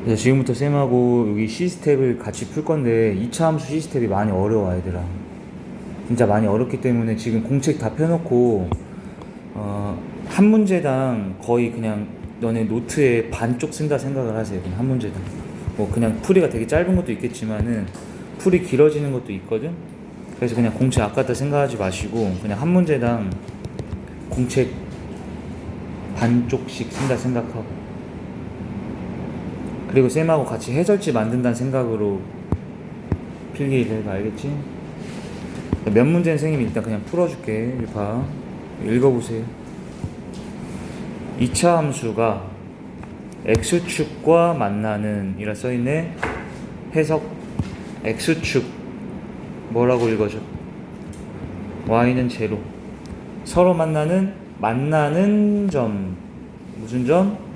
그래서 지금부터 쌤하고 여기 시스텝을 같이 풀 건데 2차 함수 시스텝이 많이 어려워 얘들아. 진짜 많이 어렵기 때문에 지금 공책 다 펴놓고 한 문제당 거의 그냥 너네 노트에 반쪽 쓴다 생각을 하세요. 그냥 한 문제당. 뭐 그냥 풀이가 되게 짧은 것도 있겠지만은 풀이 길어지는 것도 있거든. 그래서 그냥 공책 아깝다 생각하지 마시고 그냥 한 문제당 공책 반쪽씩 쓴다 생각하고, 그리고 쌤하고 같이 해설지 만든다는 생각으로 필기를 해봐. 알겠지? 몇 문제는 선생님이 일단 그냥 풀어줄게. 여기 봐. 읽어보세요. 2차 함수가 x축과 만나는 이라 써있네. 해석. x축 뭐라고 읽어줘? y는 제로. 서로 만나는 점. 무슨 점?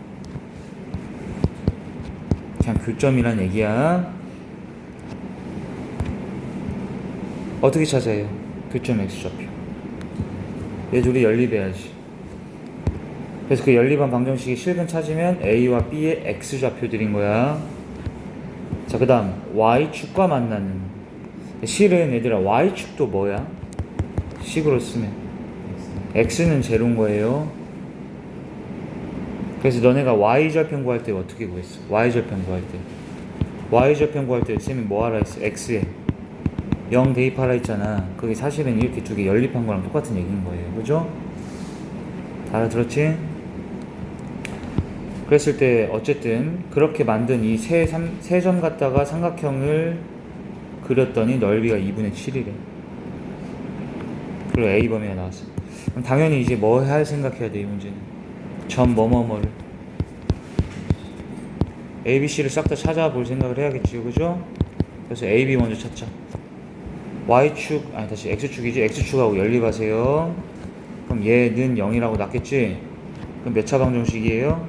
그냥 교점이란 얘기야. 어떻게 찾아요? 교점 x좌표. 얘 둘이 연립해야지. 그래서 그 연립한 방정식이 실근 찾으면 a와 b의 x좌표들인 거야. 자, 그 다음 y축과 만나는. 실은 얘들아 y축도 뭐야? 식으로 쓰면 x는 제로인 거예요. 그래서 너네가 y절편 구할 때 어떻게 구했어? y절편 구할 때 쌤이 뭐 하라 했어? x에 0 대입하라 했잖아. 그게 사실은 이렇게 두 개 연립한 거랑 똑같은 얘기인 거예요. 그죠? 다 알아들었지? 그랬을 때 어쨌든 그렇게 만든 이 세 점 갖다가 삼각형을 그렸더니 넓이가 2분의 7이래. 그리고 A 범위가 나왔어. 그럼 당연히 이제 뭐 할 생각해야 돼, 이 문제는. 점 뭐뭐뭐를 A, B, C를 싹 다 찾아볼 생각을 해야겠지요. 그죠? 그래서 A, B 먼저 찾자. Y축, 아니 다시 X축이지. X축하고 연립하세요. 그럼 얘는 0이라고 났겠지? 그럼 몇 차 방정식이에요?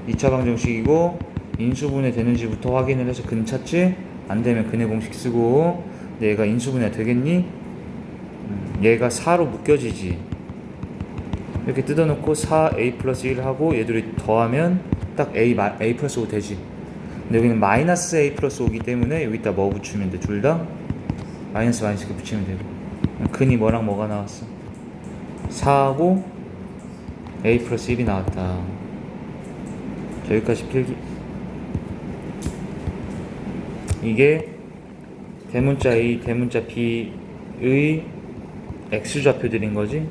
2차 방정식이고, 인수분해 되는지부터 확인을 해서 근 찾지? 안 되면 근의 공식 쓰고. 근데 얘가 인수분해 되겠니? 얘가 4로 묶여지지. 이렇게 뜯어놓고 4a 플러스 1 하고 얘들이 더하면 딱 a 플러스 5 되지. 근데 여기는 마이너스 a 플러스 5기 때문에 여기다 뭐 붙이면 돼? 둘 다 마이너스 이렇게 붙이면 되고. 근이 뭐랑 뭐가 나왔어? 4하고 a 플러스 1이 나왔다. 자, 여기까지 필기. 이게 대문자 A, 대문자 B의 x좌표들인 거지.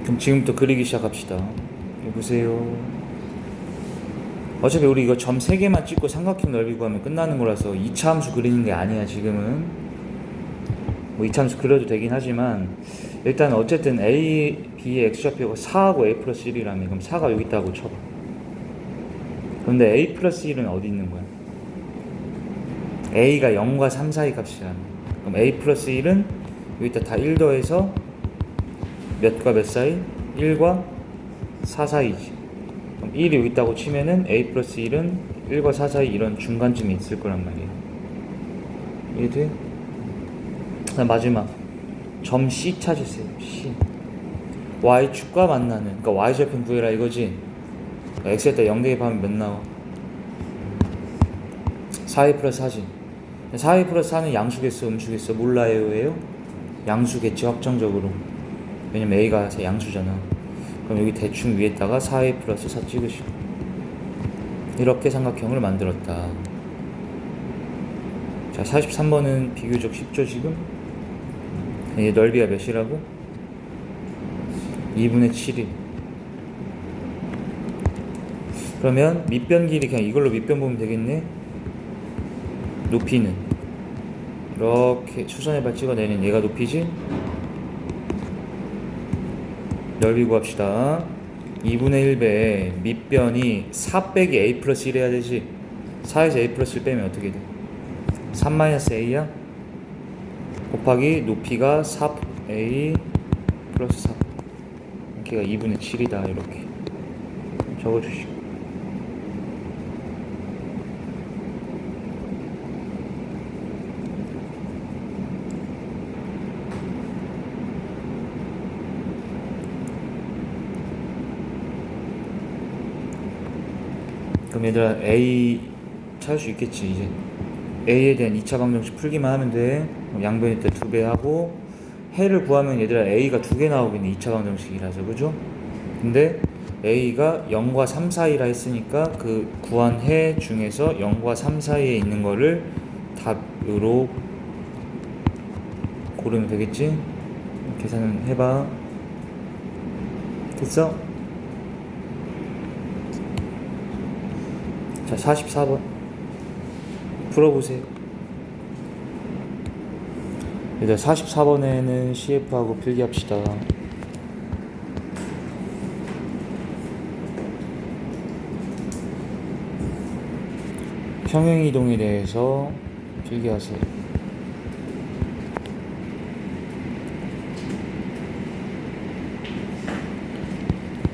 그럼 지금부터 그리기 시작합시다. 여기 보세요. 어차피 우리 이거 점 3개만 찍고 삼각형 넓이 구하면 끝나는 거라서 2차 함수 그리는 게 아니야. 지금은 뭐 2차 함수 그려도 되긴 하지만 일단 어쨌든 A, B의 x좌표가 4하고 a 플러스 1이라면 그럼 4가 여기 있다고 쳐봐. 근데 a 플러스 1은 어디 있는 거야? a가 0과 3 사이 값이야. 그럼 a 플러스 1은 여기다 다 1 더해서 몇과 몇 사이? 1과 4 사이지. 그럼 1이 여기 있다고 치면은 a 플러스 1은 1과 4 사이 이런 중간쯤에 있을 거란 말이야. 이해돼? 마지막 점 C 찾으세요. C. y축과 만나는, 그러니까 y절편 구해라 이거지. 그러니까 x에다 0 대입하면 몇 나와? 4a 플러스 4지. 4a 플러스 4는 양수겠어 음수겠어? 몰라요 예요? 양수겠지 확정적으로. 왜냐면 a가 양수잖아. 그럼 여기 대충 위에다가 4a 플러스 4 찍으시고 이렇게 삼각형을 만들었다. 자, 43번은 비교적 쉽죠 지금? 얘 넓이가 몇이라고? 2분의 7이. 그러면 밑변 길이 그냥 이걸로 밑변 보면 되겠네. 높이는 이렇게 수선의 발 찍어내는 얘가 높이지. 넓이 구합시다. 2분의 1배 밑변이 4 빼기 a 플러스 1 해야 되지. 4에서 a 플러스 1 빼면 어떻게 돼? 3 마이너스 a야? 곱하기 높이가 4a 플러스 4. 걔가 2분의 7이다. 이렇게 적어주시고. 그럼 얘들아 A 찾을 수 있겠지. 이제 A에 대한 2차 방정식 풀기만 하면 돼. 양변일 때 2배 하고 해를 구하면 얘들아 A가 2개 나오겠네. 2차 방정식이라서. 그죠? 근데 A가 0과 3 사이라 했으니까 그 구한 해 중에서 0과 3 사이에 있는 거를 답으로 고르면 되겠지? 계산을 해봐. 됐어? 자, 44번 풀어보세요. 일단 44번에는 CF하고 필기합시다. 평행이동에 대해서 필기하세요.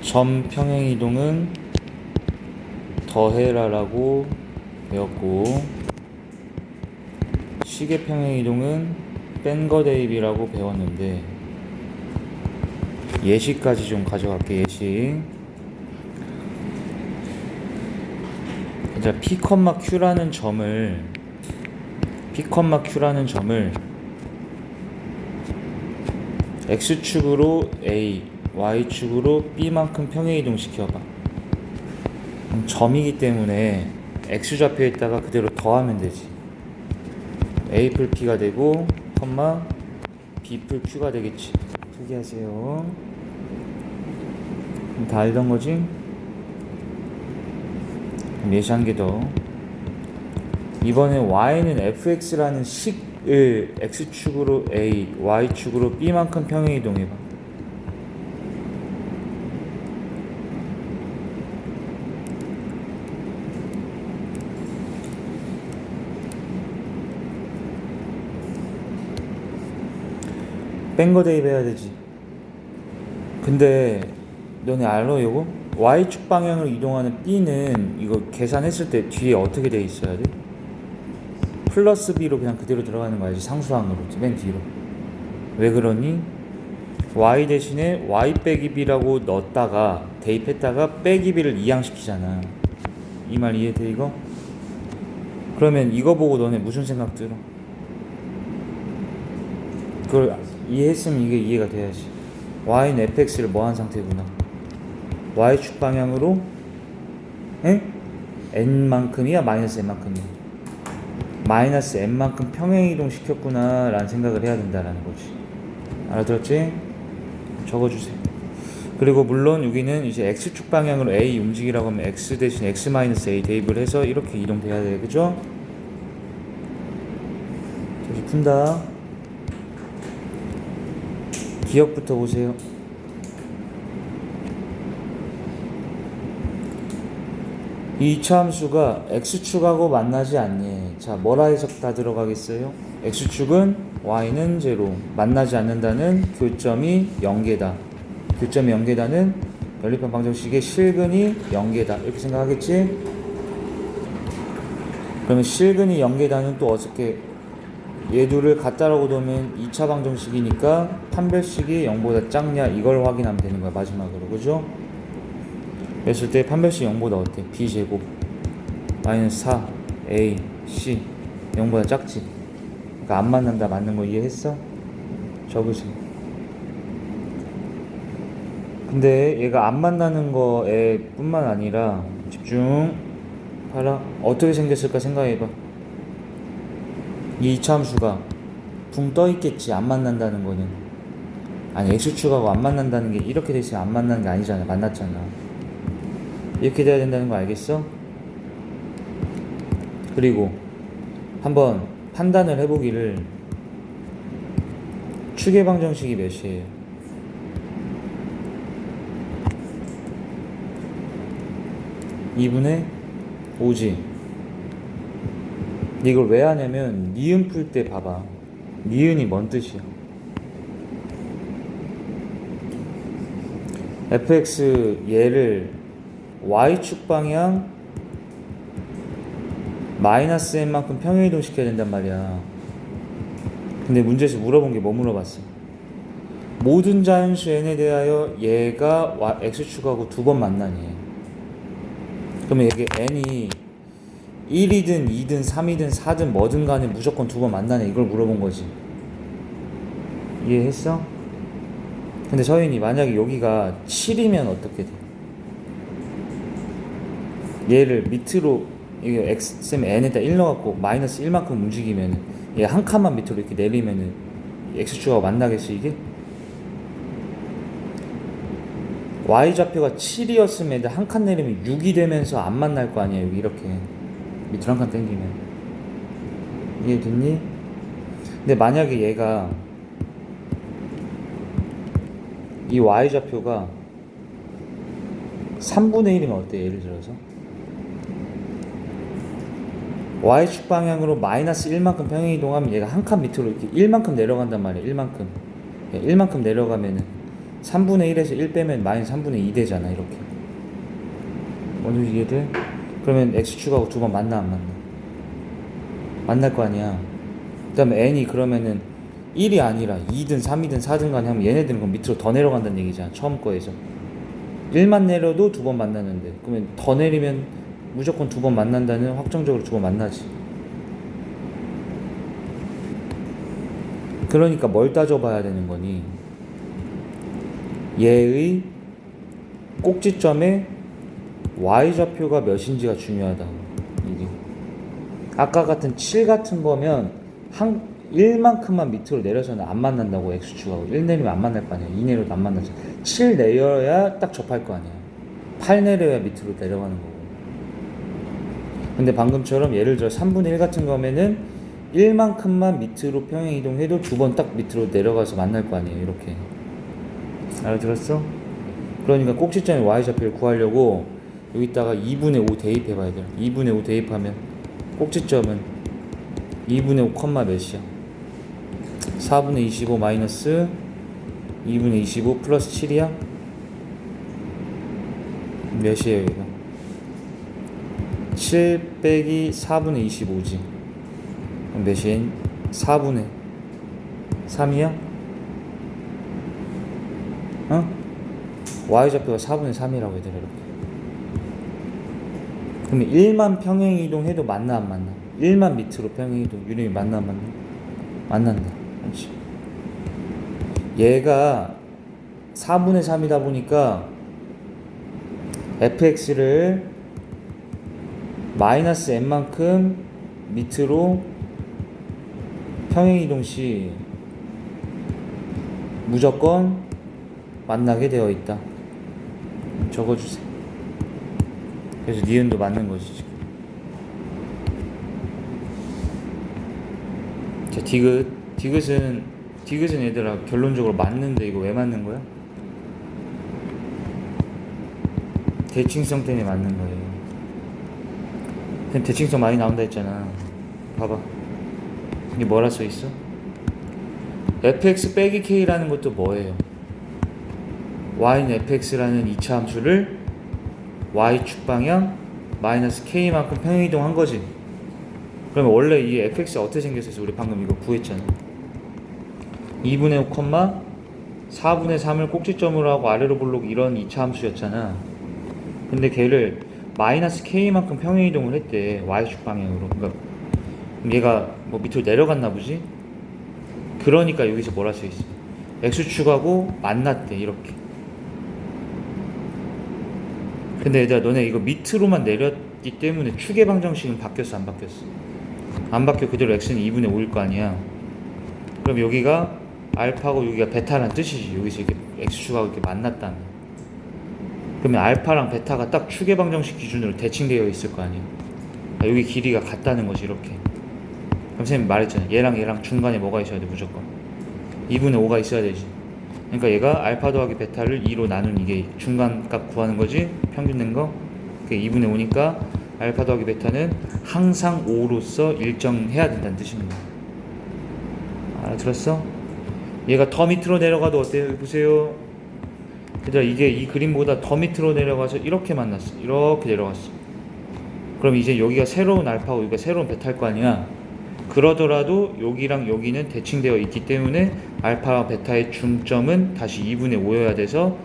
점 평행이동은 더해라라고 배웠고, 시계 평행이동은 뺀 거 대입이라고 배웠는데, 예시까지 좀 가져갈게. 예시. 자, P,Q라는 점을 X축으로 A, Y축으로 B만큼 평행이동 시켜봐. 점이기 때문에 X좌표에다가 그대로 더하면 되지. A 풀 P가 되고, B 풀 Q가 되겠지. 필기하세요. 다 알던 거지? 예시 한 개 더. 이번에 Y는 fx라는 식을 X축으로 A, Y축으로 B만큼 평행이동해봐. 뺀 거 대입해야 되지. 근데 너네 알어 이거? Y축 방향으로 이동하는 B는 이거 계산했을 때 뒤에 어떻게 돼 있어야 돼? 플러스 B로 그냥 그대로 들어가는 거 알지? 상수항으로 맨 뒤로. 왜 그러니? Y 대신에 Y 빼기 B라고 넣었다가 대입했다가 빼기 B를 이항시키잖아. 이 말 이해돼 이거? 그러면 이거 보고 너네 무슨 생각 들어? 그걸 이해했으면 이게 이해가 돼야지. Y는 fx를 뭐 한 상태구나. Y축 방향으로 n만큼이야 마이너스 n만큼이야? 마이너스 n만큼 평행이동 시켰구나 라는 생각을 해야 된다라는 거지. 알아들었지? 적어주세요. 그리고 물론 여기는 이제 x축 방향으로 a 움직이라고 하면 x 대신 x 마이너스 a 대입을 해서 이렇게 이동돼야 돼. 그죠? 다시 푼다. 기억부터 보세요. 이 이차함수가 x축하고 만나지 않니? 자, 뭐라 해석 다 들어가겠어요? x축은 y는 0, 만나지 않는다는 교점이 0개다. 교점이 0개다는 연립한 방정식의 실근이 0개다. 이렇게 생각하겠지? 그러면 실근이 0개다는 또 어떻게 얘 둘을 같다라고 두면 2차 방정식이니까 판별식이 0보다 작냐 이걸 확인하면 되는 거야. 마지막으로. 그죠? 그랬을 때 판별식 0보다 어때? B제곱 마이너스 4 A C 0보다 작지? 그러니까 안 만난다. 맞는 거 이해했어? 적으세요. 근데 얘가 안 만나는 거에 뿐만 아니라 집중 봐라. 어떻게 생겼을까 생각해봐. 이 이차함수가 붕 떠있겠지. 안 만난다는 거는. 아니 X축하고 안 만난다는 게 이렇게 돼 있으면 안 만나는 게 아니잖아. 만났잖아. 이렇게 돼야 된다는 거 알겠어? 그리고 한번 판단을 해보기를. 축의 방정식이 몇이에요? 2분의 5지. 이걸 왜 하냐면 니은 풀 때 봐봐. 니은이 뭔 뜻이야? fx 얘를 y축 방향 마이너스 n만큼 평행이동 시켜야 된단 말이야. 근데 문제에서 물어본 게 뭐 물어봤어? 모든 자연수 n에 대하여 얘가 x축하고 2번 만나니. 그러면 이게 n이 1이든 2든 3이든 4든 뭐든 간에 무조건 두 번 만나네, 이걸 물어본 거지. 이해했어? 근데 서윤이 만약에 여기가 7이면 어떻게 돼? 얘를 밑으로 이게 x쌤 n에다 1 넣어갖고 마이너스 1만큼 움직이면 얘 한 칸만 밑으로 이렇게 내리면은 x축하고 만나겠어 이게? y좌표가 7이었으면 애들 한 칸 내리면 6이 되면서 안 만날 거 아니야 여기 이렇게 밑으로 한 칸 당기면. 이해됐니? 근데 만약에 얘가 이 y좌표가 3분의 1이면 어때? 예를 들어서 y축 방향으로 마이너스 1만큼 평행이동하면 얘가 한 칸 밑으로 이렇게 1만큼 내려간단 말이야. 1만큼 내려가면은 3분의 1에서 1 빼면 마이너스 3분의 2 되잖아 이렇게. 어느 정도 이해돼? 그러면 x축하고 두 번 만나 안 만나? 만날 거 아니야. 그 다음에 n이 그러면은 1이 아니라 2든 3이든 4든 간에 하면 얘네들은 그럼 밑으로 더 내려간다는 얘기잖아 처음 거에서. 1만 내려도 두 번 만나는데 그러면 더 내리면 무조건 두 번 만난다는, 확정적으로 두 번 만나지. 그러니까 뭘 따져봐야 되는 거니? 얘의 꼭지점에 y좌표가 몇인지가 중요하다. 이게 아까 같은 7 같은 거면 한 1만큼만 밑으로 내려서는 안 만난다고. x축하고 1 내리면 안 만날 거 아니야. 2 내려도 안 만나지. 7 내려야 딱 접할 거 아니야. 8 내려야 밑으로 내려가는 거고. 근데 방금처럼 예를 들어 3분의 1 같은 거면은 1만큼만 밑으로 평행 이동해도 두 번 딱 밑으로 내려가서 만날 거 아니에요 이렇게. 알아들었어? 그러니까 꼭지점의 y좌표를 구하려고 여기다가 2분의 5 대입해 봐야 돼요. 2분의 5 대입하면 꼭지점은 2분의 5 컴마 몇이야? 4분의 25 마이너스 2분의 25 플러스 7이야? 몇이에요 이거? 7 빼기 4분의 25지. 그럼 몇이야? 4분의 3이야? 어? y좌표가 4분의 3이라고 얘들아 이렇게. 그러면 1만 평행이동 해도 만나 안 만나? 1만 밑으로 평행이동 유림이 만나 안 만나? 만난다. 그렇지. 얘가 4분의 3이다 보니까 fx를 마이너스 n만큼 밑으로 평행이동 시 무조건 만나게 되어 있다. 적어주세요. 그래서 니은도 맞는 거지 지금. 자, 디귿은 얘들아 결론적으로 맞는데 이거 왜 맞는 거야? 대칭성 때문에 맞는 거예요. 대칭성 많이 나온다 했잖아. 봐봐. 이게 뭐라 써 있어? fx 빼기 k라는 것도 뭐예요? y는 fx라는 2차 함수를 y축 방향 마이너스 k만큼 평행이동한 거지. 그러면 원래 이 fx가 어떻게 생겼어요? 우리 방금 이거 구했잖아. 2분의 5, 4분의 3을 꼭지점으로 하고 아래로 볼록 이런 2차 함수였잖아. 근데 걔를 마이너스 k만큼 평행이동을 했대. y축 방향으로. 그러니까 얘가 뭐 밑으로 내려갔나 보지? 그러니까 여기서 뭐라 써있어? x축하고 만났대 이렇게. 근데 얘들아 너네 이거 밑으로만 내렸기 때문에 축의 방정식은 바뀌었어 안 바뀌었어? 안 바뀌어. 그대로 x는 2분의 5일 거 아니야. 그럼 여기가 알파고 여기가 베타란 뜻이지. 여기서 이렇게 x축하고 이렇게 만났다는. 그러면 알파랑 베타가 딱 축의 방정식 기준으로 대칭되어 있을 거 아니야. 여기 길이가 같다는 거지 이렇게. 그럼 선생님 말했잖아. 얘랑 중간에 뭐가 있어야 돼 무조건? 2분의 5가 있어야 되지. 그러니까 얘가 알파 더하기 베타를 2로 나눈 이게 중간값 구하는 거지. 평균 낸 거. 그게 2분의 5니까 알파 더하기 베타는 항상 5로서 일정해야 된다는 뜻입니다. 알아들었어? 얘가 더 밑으로 내려가도 어때요? 보세요. 얘들아 이게 이 그림보다 더 밑으로 내려가서 이렇게 만났어. 이렇게 내려갔어. 그럼 이제 여기가 새로운 알파고 여기가 새로운 베타일 거 아니야. 그러더라도 여기랑 여기는 대칭되어 있기 때문에 알파와 베타의 중점은 다시 2분의 5여야 돼서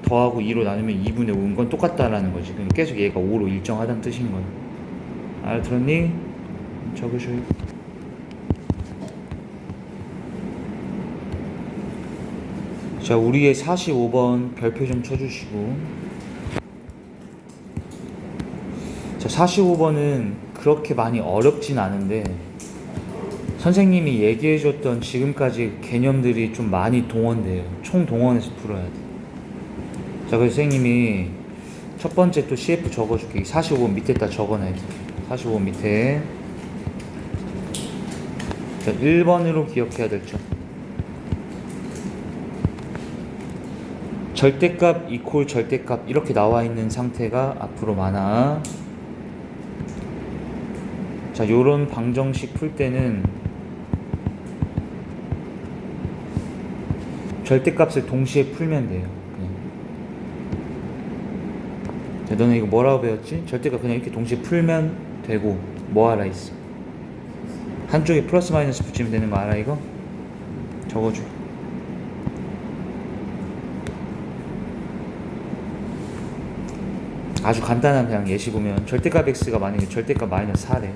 더하고 2로 나누면 2분의 5인 건 똑같다라는 거지. 그러니까 계속 얘가 5로 일정하다는 뜻인 거야. 알아들었니? 적으셔요. 자, 우리의 45번 별표 좀 쳐주시고. 자, 45번은 그렇게 많이 어렵진 않은데 선생님이 얘기해줬던 지금까지 개념들이 좀 많이 동원돼요. 총 동원해서 풀어야 돼. 자, 그래서 선생님이 첫 번째 또 CF 적어줄게. 45번 밑에다 적어놔야 돼. 45번 밑에. 자, 1번으로 기억해야 될 점. 절대값 이퀄 절대값 이렇게 나와 있는 상태가 앞으로 많아. 자, 요런 방정식 풀 때는 절대값을 동시에 풀면 돼요. 그냥. 자, 너는 이거 뭐라고 배웠지? 절대값 그냥 이렇게 동시에 풀면 되고 뭐 알아 있어? 한쪽에 플러스 마이너스 붙이면 되는 거 알아 이거? 적어줘. 아주 간단한 그냥 예시 보면 절대값 x가 만약에 절대값 마이너스 4래.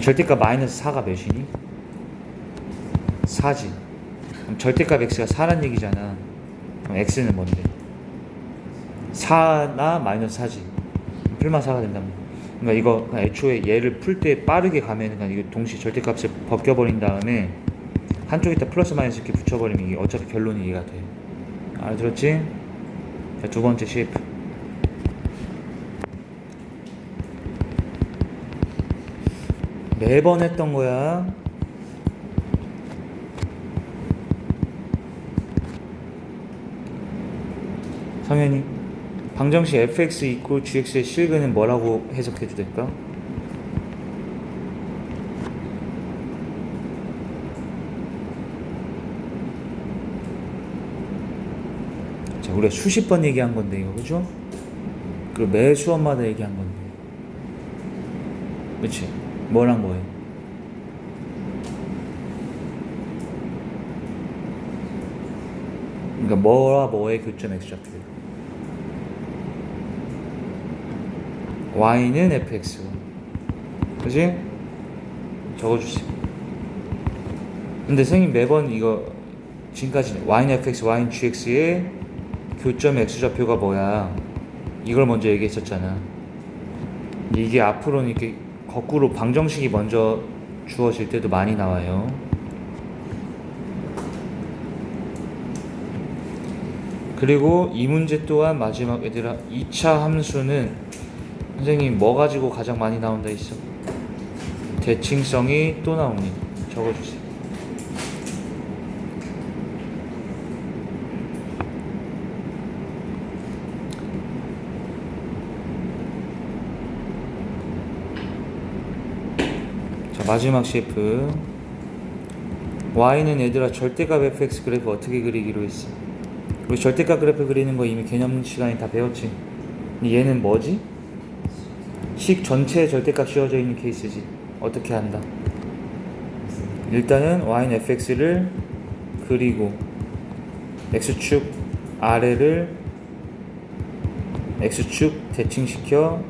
절대값 마이너스 4가 몇이니? 4지. 그럼 절대값 x가 4란 얘기잖아. 그럼 x는 뭔데? 4나 마이너스 4지. 풀만 4가 된다면. 그러니까 이거 그냥 애초에 얘를 풀 때 빠르게 가면 그냥 이거 동시에 절대값을 벗겨버린 다음에 한쪽에다 플러스 마이너스 이렇게 붙여버리면 이게 어차피 결론이 이해가 돼. 알아들었지? 자, 두 번째 CF. 매번 했던 거야. 성현이 방정식 fx 이퀄 gx의 실근은 뭐라고 해석해도 될까? 자, 우리가 수십 번 얘기한 건데 이거 그죠? 그리고 매 수업마다 얘기한 건데 그치? 뭐랑 뭐해? 그러니까 뭐와 뭐의 교점 x좌표. y는 fx. 그치? 적어주세요. 근데 선생님 매번 이거 지금까지 y는 fx, y는 gx의 교점 x좌표가 뭐야? 이걸 먼저 얘기했었잖아. 이게 앞으로는 이렇게 거꾸로 방정식이 먼저 주어질 때도 많이 나와요. 그리고 이 문제 또한 마지막 얘들아 2차 함수는 선생님 뭐 가지고 가장 많이 나온다 했어? 대칭성이 또 나옵니다. 적어주세요. 자, 마지막 CF. y는 얘들아 절대값 fx 그래프 어떻게 그리기로 했어? 우리 절대값 그래프 그리는 거 이미 개념 시간에 다 배웠지? 얘는 뭐지? 식 전체에 절대값 씌워져 있는 케이스지. 어떻게 한다? 일단은 y는 fx를 그리고 x축 아래를 x축 대칭시켜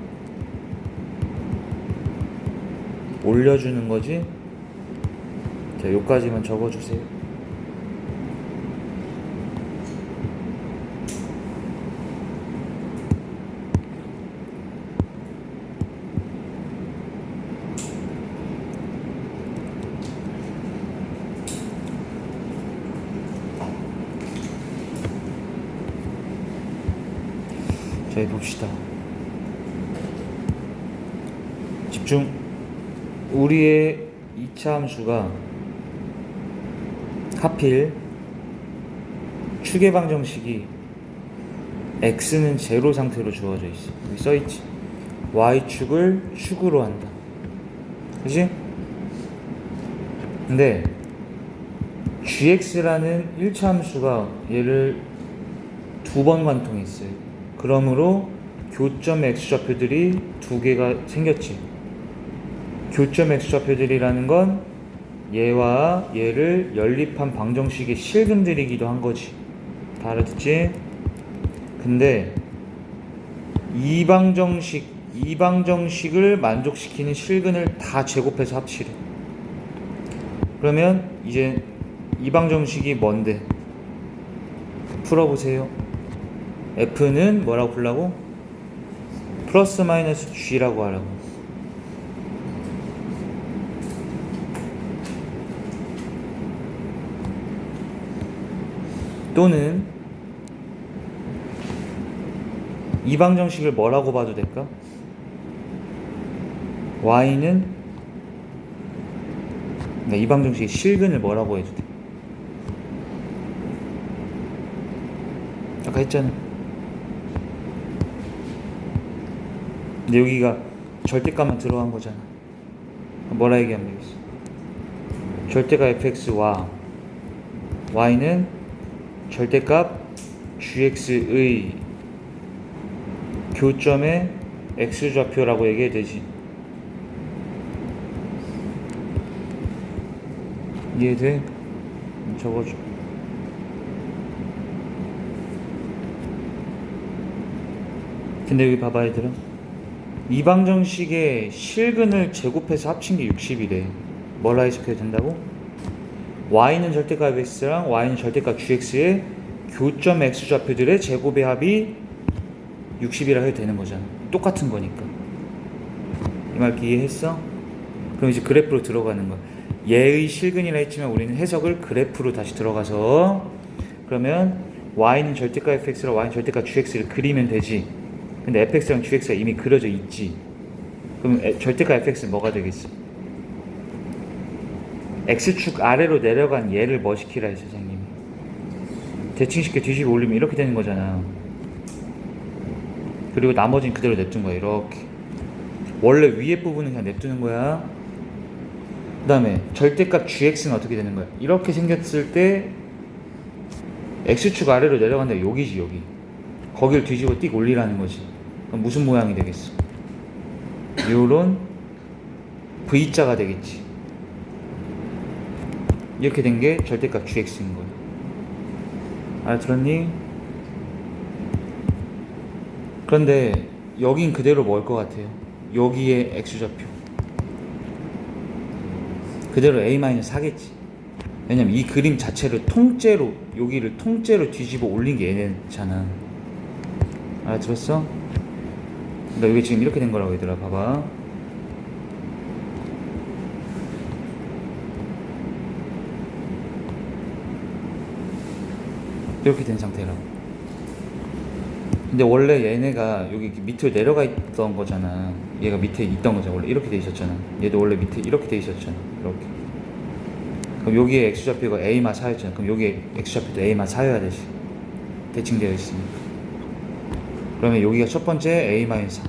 올려주는 거지. 자, 요까지만 적어주세요. 자, 해봅시다. 집중. 우리의 2차 함수가 하필 추계 방정식이 x는 제로 상태로 주어져 있어. 여기 써있지. y축을 축으로 한다. 그치? 근데 gx라는 1차 함수가 얘를 두 번 관통했어요. 그러므로 교점 x좌표들이 두 개가 생겼지. 교점 x좌표들이라는 건 얘와 얘를 연립한 방정식의 실근들이기도 한 거지. 다 알아듣지? 근데 이방정식을 만족시키는 실근을 다 제곱해서 합치래. 그러면 이제 이방정식이 뭔데? 풀어보세요. F는 뭐라고 풀라고? 플러스 마이너스 G라고 하라고. 또는 이방정식을 뭐라고 봐도 될까? Y는 이방정식의 실근을 뭐라고 해도 돼? 아까 했잖아. 근데 여기가 절대값만 들어간 거잖아. 뭐라 얘기하면 되겠어? 절대값 fx와 y는 절대값 gx의 교점의 x좌표라고 얘기해야 되지. 이해돼? 적어줘. 근데 여기 봐봐 얘들아, 이방정식의 실근을 제곱해서 합친 게 60이래. 뭐라 해석해야 된다고? y는 절대값 x랑 y는 절대값 gx의 교점 x좌표들의 제곱의 합이 60이라 해도 되는 거잖아. 똑같은 거니까. 이 말 이해했어? 그럼 이제 그래프로 들어가는 거야. 얘의 실근이라 했지만 우리는 해석을 그래프로 다시 들어가서, 그러면 y는 절대값 fx랑 y는 절대값 gx를 그리면 되지. 근데 fx랑 gx가 이미 그려져 있지. 그럼 절대값 fx는 뭐가 되겠어? x축 아래로 내려간 얘를 뭐 시키라 해 선생님이? 대칭시켜 뒤집어 올리면 이렇게 되는 거잖아. 그리고 나머지는 그대로 냅둔 거야. 이렇게 원래 위에 부분은 그냥 냅두는 거야. 그 다음에 절대값 gx는 어떻게 되는 거야? 이렇게 생겼을 때 x축 아래로 내려간다. 여기지. 여기 거기를 뒤집어 띡 올리라는 거지. 그럼 무슨 모양이 되겠어? 요런 V자가 되겠지. 이렇게 된 게 절대값 gx인 거야. 알아들었니? 그런데 여긴 그대로 뭘 것 같아요? 여기에 x좌표 그대로 a-4겠지. 왜냐면 이 그림 자체를 통째로, 여기를 통째로 뒤집어 올린 게 얘네잖아. 알아들었어? 그러니까 여기 지금 이렇게 된 거라고 얘들아. 봐봐. 이렇게 된 상태라고. 근데 원래 얘네가 여기 밑으로 내려가 있던 거잖아. 얘가 밑에 있던 거잖아. 원래 이렇게 돼 있었잖아. 얘도 원래 밑에 이렇게 돼 있었잖아. 이렇게. 그럼 여기에 x좌표가 a-4였잖아. 그럼 여기에 x좌표도 a-4여야 되지. 대칭되어 있으니까. 그러면 여기가 첫 번째 a-4.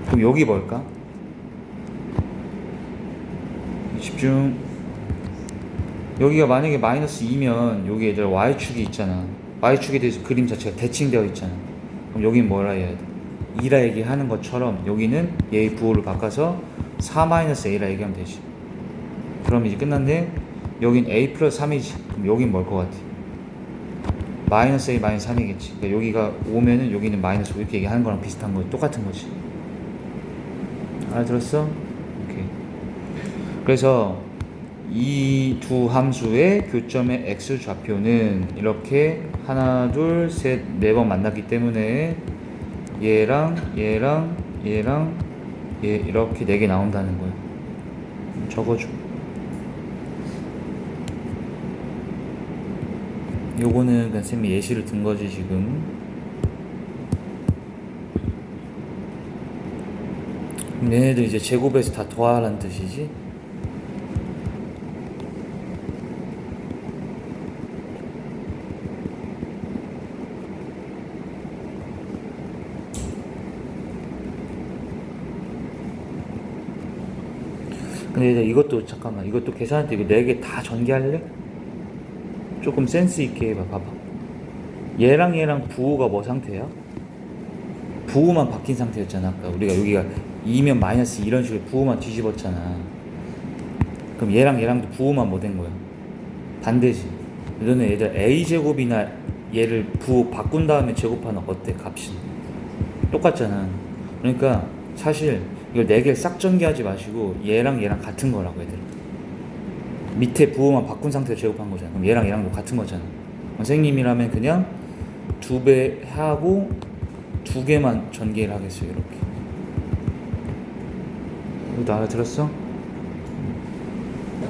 그럼 여기 뭘까? 집중. 여기가 만약에 마이너스 2면 여기 얘들 y축이 있잖아. y축에 대해서 그림 자체가 대칭되어 있잖아. 그럼 여기는 뭐라 해야 돼? 2라 얘기하는 것처럼 여기는 얘의 부호를 바꿔서 4-a라 얘기하면 되지. 그럼 이제 끝났네. 여긴 a 플러스 3이지. 그럼 여긴 뭘 것 같아? 마이너스 a 마이너스 3이겠지. 그러니까 여기가 5면은 여기는 마이너스 5 이렇게 얘기하는 거랑 비슷한 거지. 똑같은 거지. 알아들었어? 오케이. 그래서 이 두 함수의 교점의 x좌표는 이렇게 하나, 둘, 셋, 네 번 만났기 때문에 얘랑 얘랑 얘랑 얘 이렇게 4개 나온다는 거야. 적어줘. 요거는 그냥 쌤이 예시를 든 거지 지금. 얘네들 이제 제곱해서 다 더하라는 뜻이지. 근데 이것도 잠깐만, 이것도 계산할 때 이거 4개 다 전개할래? 조금 센스 있게 해봐. 봐봐. 얘랑 얘랑 부호가 뭐 상태야? 부호만 바뀐 상태였잖아. 아까 우리가 여기가 2면 마이너스 이런 식으로 부호만 뒤집었잖아. 그럼 얘랑 얘랑도 부호만 뭐 된 거야? 반대지. 너네 얘들 a제곱이나 얘를 바꾼 다음에 제곱하는 어때? 값이 똑같잖아. 그러니까 사실 이걸 4개를 싹 전개하지 마시고 얘랑 같은 거라고. 얘들 밑에 부호만 바꾼 상태로 제곱한 거잖아. 그럼 얘랑도 같은 거잖아. 선생님이라면 그냥 2배 하고 2개만 전개를 하겠어요. 이렇게. 이거 알아들었어?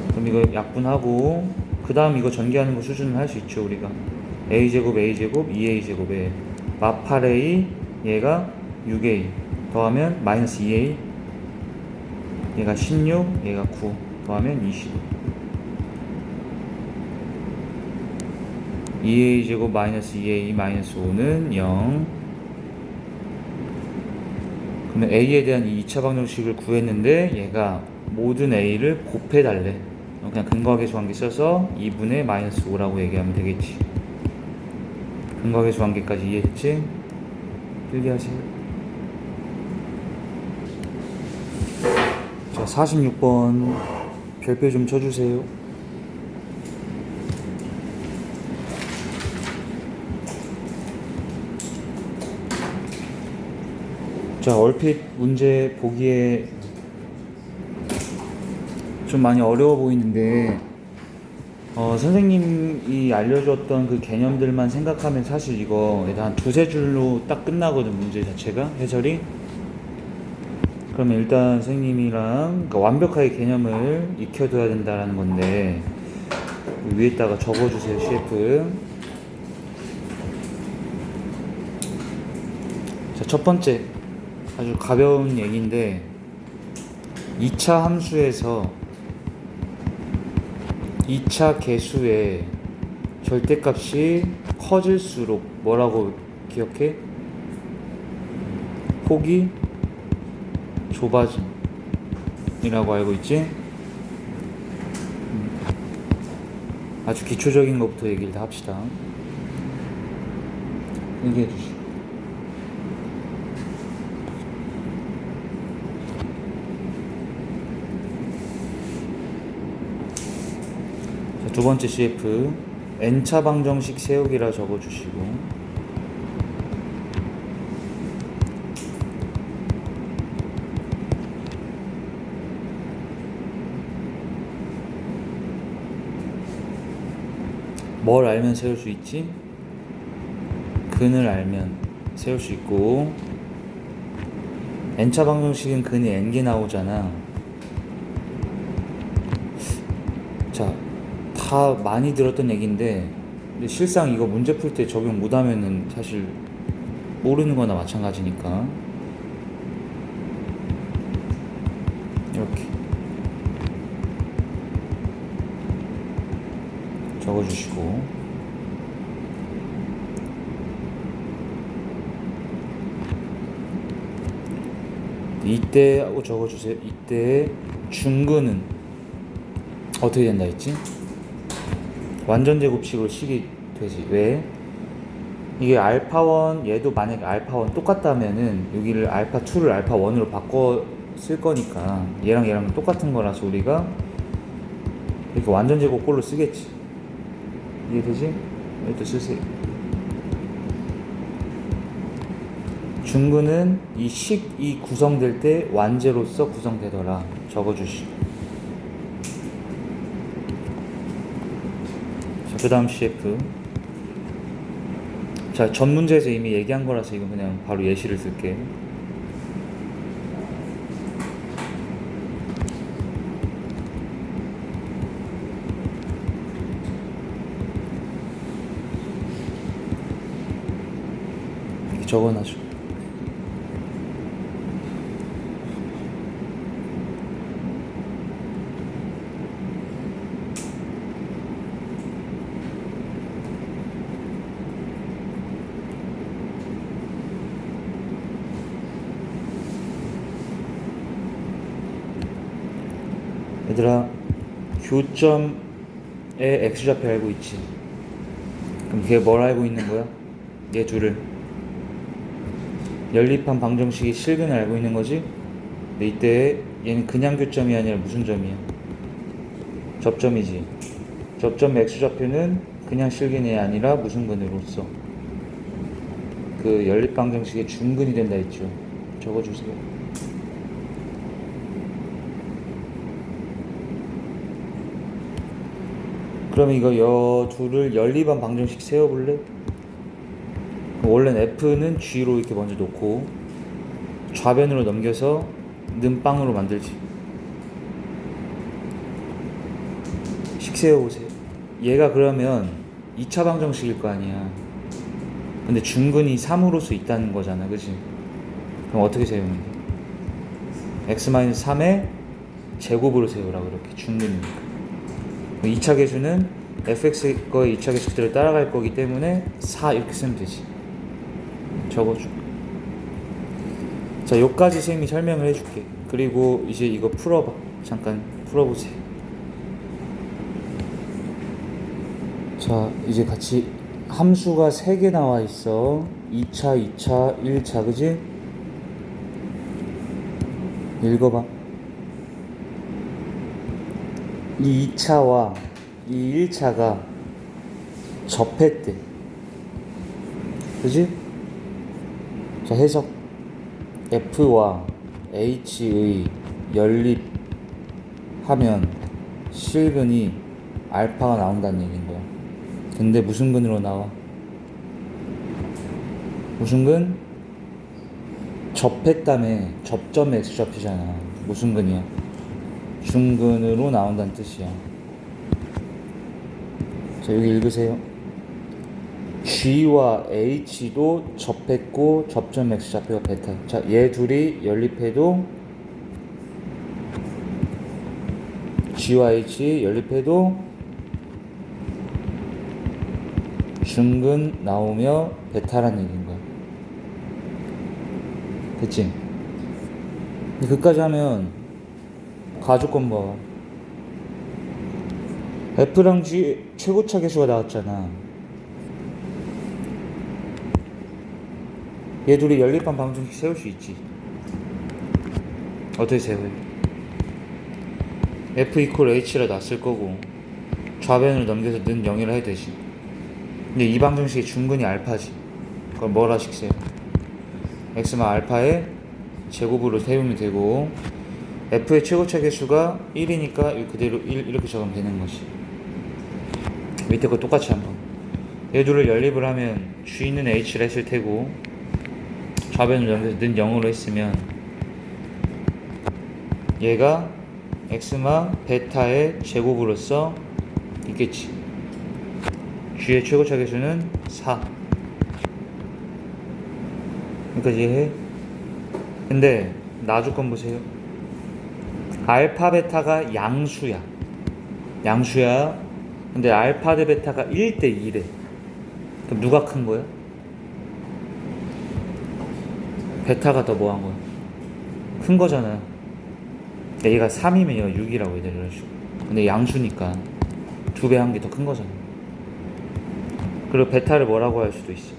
그럼 이거 약분하고 그 다음 이거 전개하는 거 수준을 할 수 있죠. 우리가 a제곱 2a제곱에 마 8a 얘가 6a 더하면 마이너스 2a 얘가 16 얘가 9 더하면 20 2a제곱 마이너스 2a 마이너스 5는 0. 그러면 a에 대한 이 2차 방정식을 구했는데 얘가 모든 a를 곱해달래. 그냥 근거계수 관계 써서 2분의 마이너스 5라고 얘기하면 되겠지. 근거계수 관계까지 이해했지? 필기하세요. 자, 46번 별표 좀 쳐주세요. 자, 얼핏 문제 보기에 좀 많이 어려워 보이는데 선생님이 알려줬던 그 개념들만 생각하면 사실 이거 한 2-3줄로 딱 끝나거든. 문제 자체가 해설이. 그러면 일단 선생님이랑 그러니까 완벽하게 개념을 익혀둬야 된다라는 건데 위에다가 적어주세요. CF. 자, 첫 번째 아주 가벼운 얘기인데 2차 함수에서 2차 계수의 절대값이 커질수록 뭐라고 기억해? 폭이 좁아짐이라고 알고 있지? 아주 기초적인 것부터 얘기를 다 합시다. 얘기해 주시고. 두 번째 CF n차 방정식 세우기라 적어주시고 뭘 알면 세울 수 있지? 근을 알면 세울 수 있고 n차 방정식은 근이 n개 나오잖아. 자, 다 많이 들었던 얘기인데 근데 실상 이거 문제 풀 때 적용 못하면은 사실 모르는 거나 마찬가지니까 이렇게 적어주시고 이때 하고 적어주세요. 이때 중근은 어떻게 된다 했지? 완전 제곱식으로 식이 되지. 왜? 이게 알파1 얘도 만약에 알파1 똑같다면은 여기를 알파2를 알파1으로 바꿔 쓸 거니까 얘랑 똑같은 거라서 우리가 이렇게 완전 제곱 꼴로 쓰겠지. 이해되지? 이것도 쓰세요. 중근은 이 식이 구성될 때 완제로서 구성되더라. 적어주시고. 그 다음 CF. 자, 전 문제에서 이미 얘기한 거라서 이건 그냥 바로 예시를 쓸게. 이렇게 적어놔줘. 얘들아, 교점의 x좌표 알고 있지? 그럼 걔 뭘 알고 있는 거야? 얘 둘을 연립한 방정식의 실근을 알고 있는 거지? 근데 이때 얘는 그냥 교점이 아니라 무슨 점이야? 접점이지. 접점 x좌표는 그냥 실근이 아니라 무슨 근으로서 그 연립방정식의 중근이 된다 했죠. 적어주세요. 그럼 이거 둘을 연립한 방정식 세워볼래? 원래는 F는 G로 이렇게 먼저 놓고 좌변으로 넘겨서 는빵으로 만들지. 식 세워보세요. 얘가 그러면 2차 방정식일 거 아니야. 근데 중근이 3으로서 있다는 거잖아, 그치? 그럼 어떻게 세우는 게? x-3의 제곱으로 세우라고, 이렇게 중근이니까. 2차 계수는 fx 거의 2차 계수 그대로 따라갈 거기 때문에 4 이렇게 쓰면 되지. 적어줘. 자, 요까지 쌤이 설명을 해줄게. 그리고 이제 이거 풀어봐. 잠깐 풀어보세요. 자, 이제 같이 함수가 3개 나와 있어. 2차, 2차, 1차, 그지? 읽어봐. 이 2차와 이 1차가 접했대. 그지? 자, 해석. F와 H의 연립하면 실근이 알파가 나온다는 얘기인 거야. 근데 무슨 근으로 나와? 무슨 근? 접했다며. 접점에 X좌표잖아. 무슨 근이야? 중근으로 나온다는 뜻이야. 자, 여기 읽으세요. G와 H도 접했고 접점 X좌표가 베타. 자, 얘 둘이 연립해도 G와 H 연립해도 중근 나오며 베타란 얘기인 거야. 됐지? 그까지 하면 가조건 봐. F랑 G 최고차 계수가 나왔잖아. 얘 둘이 연립한 방정식 세울 수 있지. 어떻게 세워요? F 이퀄 H라 놨을 거고 좌변을 넘겨서 는 0이라 해도 되지. 근데 이 방정식의 중근이 알파지. 그럼 뭐라 식세요? x만 알파의 제곱으로 세우면 되고 f의 최고차 계수가 1이니까 그대로 1 이렇게 적으면 되는 거지. 밑에 거 똑같이 한번. 얘 둘을 연립을 하면 G는 H를 했을 테고 좌변을 넘겨서 는 0으로 했으면 얘가 x마 베타의 제곱으로서 있겠지. G의 최고차 계수는 4. 여기까지 이해해? 근데 나주건 보세요. 알파 베타가 양수야. 근데 알파 대 베타가 1대 2래. 그럼 누가 큰 거야? 베타가 더 뭐한 거야? 큰 거잖아. 얘가 3이면 얘가 6이라고 해야 되는 식으로. 근데 양수니까 2배 한 게 더 큰 거잖아. 그리고 베타를 뭐라고 할 수도 있어.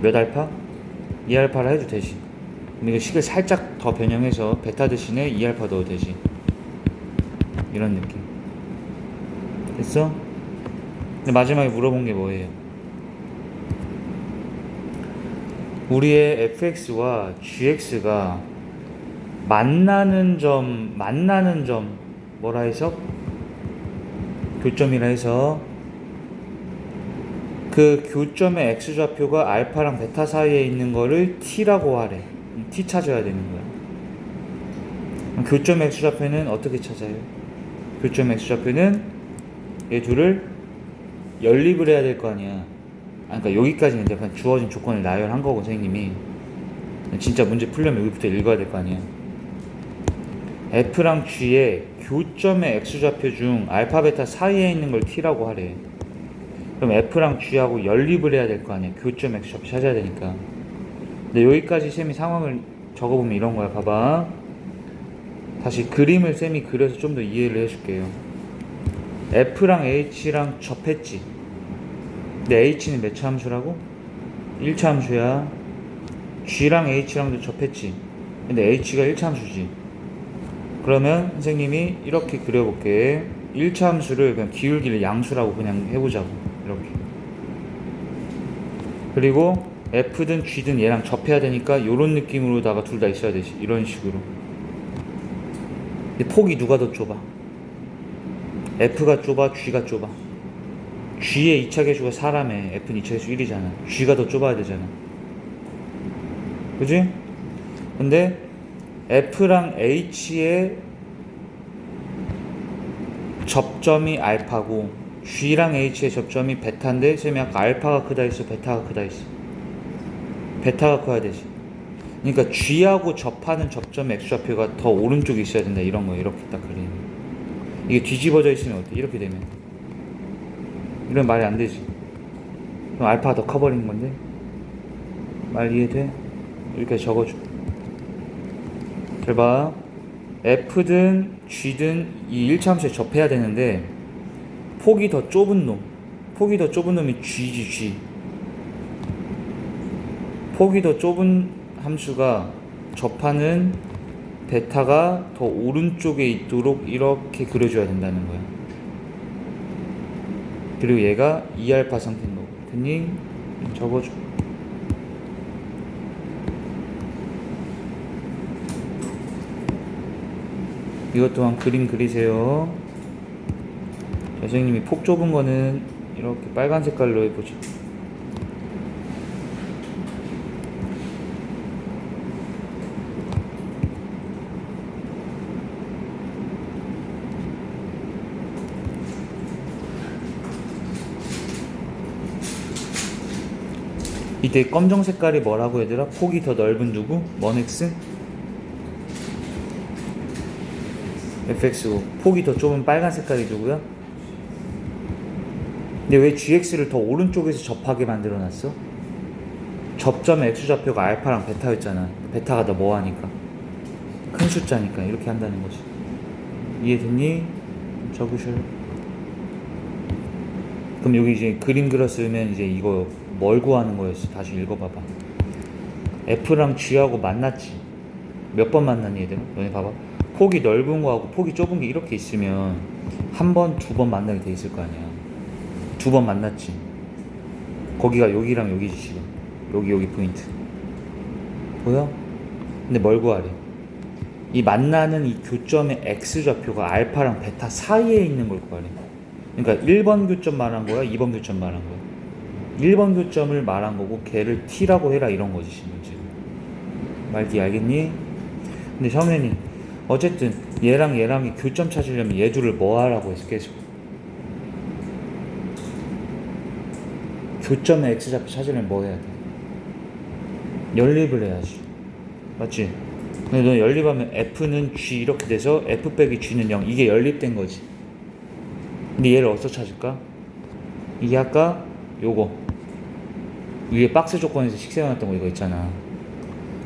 몇 알파? 2알파를 해도 되지. 그럼 이거 식을 살짝 더 변형해서 베타 대신에 2알파 넣어도 되지. 이런 느낌. 됐어? 근데 마지막에 물어본 게 뭐예요? 우리의 fx와 gx가 만나는 점 뭐라 해서? 교점이라 해서 그 교점의 x좌표가 알파랑 베타 사이에 있는 거를 t라고 하래. t 찾아야 되는 거야. 교점의 x좌표는 어떻게 찾아요? 교점의 x좌표는 얘 둘을 연립을 해야 될 거 아니야. 그러니까 여기까지는 이제 주어진 조건을 나열한 거고 선생님이 진짜 문제 풀려면 여기부터 읽어야 될 거 아니야. F랑 G의 교점의 x좌표 중 알파 베타 사이에 있는 걸 t라고 하래. 그럼 F랑 G하고 연립을 해야 될 거 아니야. 교점 x좌표 찾아야 되니까. 근데 여기까지 쌤이 상황을 적어보면 이런 거야. 봐봐. 다시 그림을 쌤이 그려서 좀 더 이해를 해줄게요. F랑 H랑 접했지. 근데 H는 몇 차 함수라고? 1차 함수야. G랑 H랑도 접했지. 근데 H가 1차 함수지. 그러면 선생님이 이렇게 그려볼게. 1차 함수를 그냥 기울기를 양수라고 그냥 해보자고. 이렇게. 그리고 F든 G든 얘랑 접해야 되니까 요런 느낌으로다가 둘 다 있어야 되지. 이런 식으로. 근데 폭이 누가 더 좁아? F가 좁아, G가 좁아? G의 2차 계수가 4라며 F는 2차 계수 1이잖아. G가 더 좁아야 되잖아. 그지? 근데 F랑 H의 접점이 알파고 G랑 H의 접점이 베타인데 쌤이 아까 알파가 크다 했어, 베타가 크다 했어? 베타가 커야 되지. 그러니까 G하고 접하는 접점 X좌표가 더 오른쪽에 있어야 된다. 이런 거 이렇게 딱 그리는. 이게 뒤집어져 있으면 어때? 이렇게 되면 이런 말이 안 되지. 그럼 알파가 더 커버린 건데. 말 이해돼? 이렇게 적어줘. 잘 봐. F든 G든 이 1차함수에 접해야 되는데 폭이 더 좁은 놈이 G지. G. 폭이 더 좁은 함수가 접하는 베타가 더 오른쪽에 있도록 이렇게 그려줘야 된다는 거야. 그리고 얘가 2알파 상태인 거고. 됐니? 적어줘. 이것 또한 그림 그리세요. 선생님이 폭 좁은 거는 이렇게 빨간 색깔로 해보죠. 이때 검정 색깔이 뭐라고 얘들아? 폭이 더 넓은 누구? 먼 X? fx고 폭이 더 좁은 빨간 색깔이 누구야? 근데 왜 gx를 더 오른쪽에서 접하게 만들어 놨어? 접점의 x좌표가 알파랑 베타였잖아. 베타가 더 뭐하니까? 큰 숫자니까 이렇게 한다는 거지. 이해됐니? 적으실. 그럼 여기 이제 그림 그렸으면 이제 이거 뭘 구하는 거였어? 다시 읽어봐봐. F랑 G하고 만났지? 몇 번 만났니 얘들아? 너네 봐봐. 폭이 넓은 거하고 폭이 좁은 게 이렇게 있으면 한 번, 두 번 만나게 돼 있을 거 아니야. 두 번 만났지. 거기가 여기랑 여기지 지금. 여기 포인트. 보여? 근데 뭘 구하래? 이 만나는 이 교점의 x좌표가 알파랑 베타 사이에 있는 걸 구하래. 그러니까 1번 교점 말한 거야? 2번 교점 말한 거야? 1번 교점을 말한 거고 걔를 t라고 해라 이런 거지 지금. 말기 알겠니? 근데 성현이 어쨌든 얘랑 얘랑이 교점 찾으려면 얘 둘을 뭐 하라고 했어 계속? 교점의 x좌표 찾으려면 뭐 해야 돼? 연립을 해야지. 맞지? 근데 너 연립하면 f는 g 이렇게 돼서 f 빼기 g는 0 이게 연립된 거지. 근데 얘를 어디서 찾을까? 이게 아까 요거 위에 박스 조건에서 식세워놨던 거 이거 있잖아.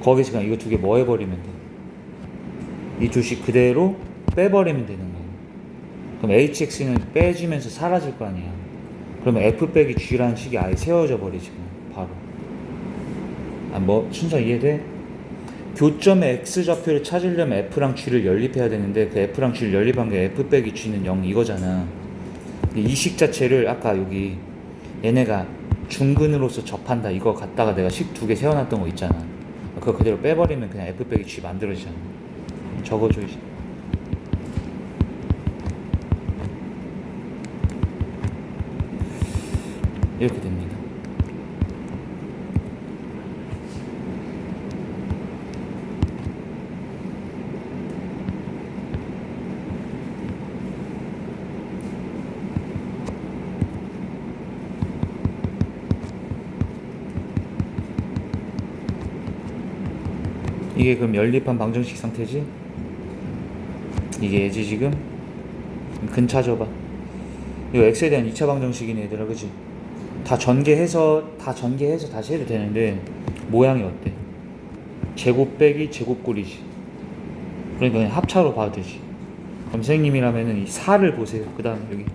거기서 그냥 이거 두 개 뭐 해버리면 돼? 이 둘씩 그대로 빼버리면 되는 거야. 그럼 hx는 빼지면서 사라질 거 아니야. 그러면 f 빼기 g라는 식이 아예 세워져 버리지 바로. 뭐 순서 이해돼? 교점의 x좌표를 찾으려면 f랑 g를 연립해야 되는데 그 f랑 g를 연립한 게 f 빼기 g는 0 이거잖아. 이 식 자체를 아까 여기 얘네가 중근으로서 접한다 이거 갖다가 내가 식 두 개 세워놨던 거 있잖아. 그거 그대로 빼버리면 그냥 f 빼기 g 만들어지잖아. 적어줘 이제. 이렇게 됩니다. 이게 그럼 연립한 방정식 상태지? 이게 얘지 지금? 근 찾아봐. 이거 x에 대한 2차 방정식이네 얘들아 그치? 다 전개해서 다시 해도 되는데 모양이 어때? 제곱 빼기 제곱꼴이지. 그러니까 그냥 합차로 봐도 되지. 그럼 선생님이라면은 이 4를 보세요. 그 다음에 여기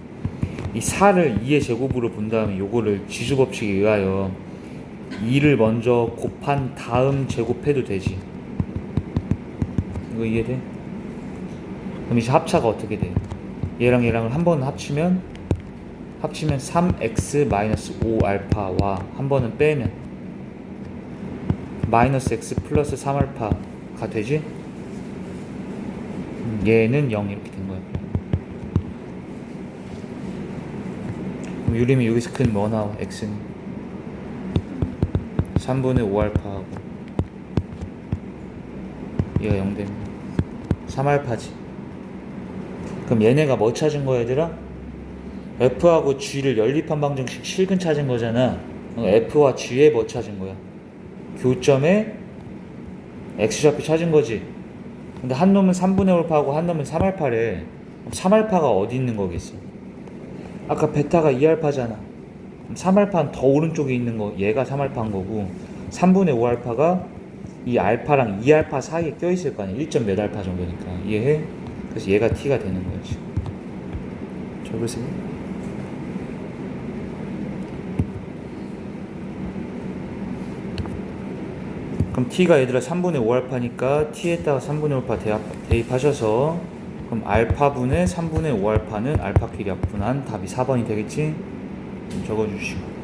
이 4를 2의 제곱으로 본 다음에 요거를 지수법칙에 의하여 2를 먼저 곱한 다음 제곱해도 되지. 이거 이해돼? 그럼 이제 합차가 어떻게 돼? 얘랑 얘랑을 한 번 합치면 합치면 3x 마이너스 5알파와 한 번은 빼면 마이너스 x 플러스 3알파가 되지? 얘는 0 이렇게 된 거야. 그럼 유리면 여기서 큰 뭐 나와? x는 3분의 5알파하고 얘가 0 되면 3알파지. 그럼 얘네가 뭐 찾은 거야 얘들아? f하고 g를 연립한 방정식 실근 찾은 거잖아. f와 g에 뭐 찾은 거야? 교점에 x좌표 찾은 거지. 근데 한 놈은 3분의 5알파하고 한 놈은 3알파래. 3알파가 어디 있는 거겠어? 아까 베타가 2알파잖아. 3알파는 더 오른쪽에 있는 거, 얘가 3알파인 거고 3분의 5알파가 이 알파랑 2알파 사이에 껴있을 거 아니야. 1점 몇 알파 정도니까. 이해해? 그래서 얘가 t가 되는 거야 지금. 적으세요. 그럼 t가 얘들아 3분의 5알파니까 t에다가 3분의 5알파 대입하셔서 그럼 알파분의 3분의 5알파는 알파끼리 약분한 답이 4번이 되겠지? 적어주시고.